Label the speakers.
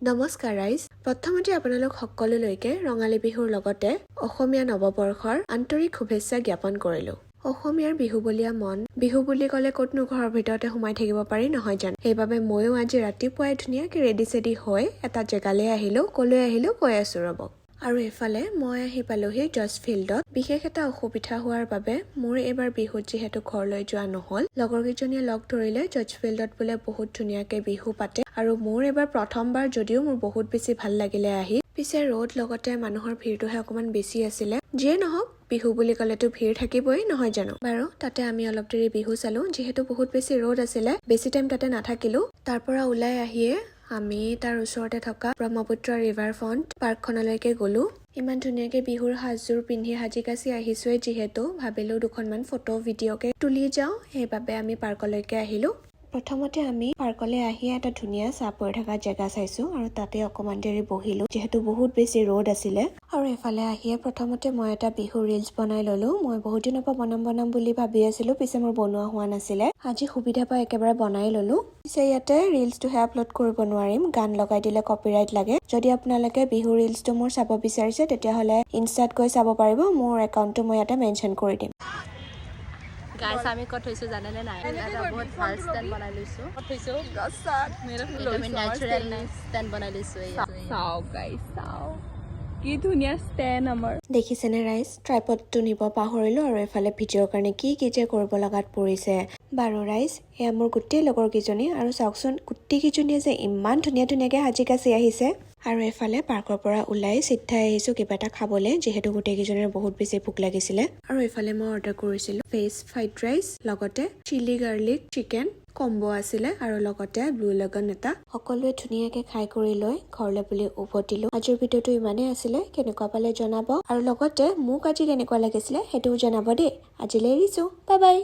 Speaker 1: নমস্কাৰ ৰাইজ, প্ৰথমতে আপোনালোক সকলোলৈকে ৰঙালী বিহুৰ লগতে অসমীয়া নৱবৰ্ষৰ আন্তৰিক শুভেচ্ছা জ্ঞাপন কৰিলোঁ। অসমীয়াৰ বিহুবলীয়া মন, বিহু বুলি ক'লে ক'তনো ঘৰৰ ভিতৰতে সোমাই থাকিব পাৰি নহয় জানো। সেইবাবে ময়ো আজি ৰাতিপুৱাই ধুনীয়াকৈ ৰেডি হৈ এটা জেগালৈ আহিলোঁ। কলৈ আহিলোঁ কৈ আছোঁ ৰ'ব। আৰু এইফালে মই আহি পালোহি জজ ফিল্ডত। বিশেষ এটা অসুবিধা হোৱাৰ বাবে মোৰ এইবাৰ বিহুত যিহেতু ঘৰলৈ যোৱা নহ'ল, লগৰকেইজনীয়ে লগ ধৰিলে জজ ফিল্ডত বোলে বহুত ধুনীয়াকৈ বিহু পাতে। আৰু মোৰ এইবাৰ প্ৰথমবাৰ যদিও মোৰ বহুত বেছি ভাল লাগিলে আহি। পিছে ৰ'দ লগতে মানুহৰ ভিৰটোহে অকণমান বেছি আছিলে। যিয়ে নহওক বিহু বুলি ক'লেতো ভিৰ থাকিবই নহয় জানো। বাৰু তাতে আমি অলপ দেৰি বিহু চালোঁ। যিহেতু বহুত বেছি ৰ'দ আছিলে, বেছি টাইম তাতে নাথাকিলোঁ। তাৰ পৰা ওলাই আহিয়ে আমি তাৰ ওচৰতে থকা ব্ৰহ্মপুত্ৰ ৰিভাৰ ফ্ৰণ্ট পাৰ্কখনলৈকে গ'লোঁ। ইমান ধুনীয়াকৈ বিহুৰ সাজযোৰ পিন্ধি সাজি কাচি আহিছোঁৱে যিহেতু ভাবিলোঁ দুখনমান ফটো ভিডিঅ'কে তুলি যাওঁ। সেইবাবে আমি পাৰ্কলৈকে আহিলোঁ। প্ৰথমতে আমি পাৰ্কলৈ আহিয়ে এটা ধুনীয়া চাহ পৰি থকা জেগা চাইছোঁ আৰু তাতে অকণমান দেৰি বহিলোঁ যিহেতু বহুত বেছি ৰ'দ আছিলে। আৰু এইফালে আহিয়ে প্ৰথমতে মই এটা বিহু ৰিলছ বনাই ল'লোঁ। মই বহুত দিনৰ পৰা বনাম বুলি ভাবি আছিলোঁ, পিছে মোৰ বনোৱা হোৱা নাছিলে। আজি সুবিধা পাই একেবাৰে বনাই ল'লোঁ। পিছে ইয়াতে ৰিলছটোহে আপলোড কৰিব নোৱাৰিম, গান লগাই দিলে কপিৰাইট লাগে। যদি আপোনালোকে বিহু ৰিলছটো মোৰ চাব বিচাৰিছে তেতিয়াহ'লে ইনষ্টাত গৈ চাব পাৰিব। মোৰ একাউণ্টটো মই ইয়াতে মেনশ্যন কৰি দিম।
Speaker 2: গাইছ আমি ক'ত থৈছোঁ জানেনে নাই? এটা বহুত ভাল ষ্টেণ্ড বনাই লৈছোঁ। ক'ত থৈছোঁ? আমি নেচাৰেল ষ্টেণ্ড বনাই লৈছোঁ।
Speaker 3: চাওক গাইছ, চাওক কি ধুনীয়া ষ্টেণ্ড আমাৰ।
Speaker 1: দেখিছেনে ৰাইজ, ট্ৰাইপডটো নিব পাহৰিলোঁ আৰু এফালে ভিডিঅ'ৰ কাৰণে কি যে কৰিব লগাত পৰিছে। বাৰু ৰাইজ, এয়া মোৰ গোটেই লগৰকেইজনী আৰু চাওকচোন গোটেইকেইজনীয়ে যে ইমান ধুনীয়াকৈ সাজি কাচি আহিছে। আৰু এফালে পাৰ্কৰ পৰা ওলাই চিধাই আহিছোঁ কিবা এটা খাবলৈ, যিহেতু গোটেইকেইজনীৰ বহুত বেছি ভোক লাগিছিলে। আৰু এইফালে মই অৰ্ডাৰ কৰিছিলোঁ ভেজ ফ্ৰাইড ৰাইচ, লগতে চিলি গাৰ্লিক চিকেন কম্বো আছিলে আৰু লগতে ব্লু লেগন এটা। সকলোৱে ধুনীয়াকৈ খাই কৰি লৈ ঘৰলৈ বুলি উভতিলোঁ। আজিৰ ভিডিঅ'টো ইমানেই আছিলে, কেনেকুৱা পালে জনাব আৰু লগতে মোক আজি কেনেকুৱা লাগিছিলে সেইটোও জনাব দেই। আজিলৈ এৰিছোঁ, বাই বাই।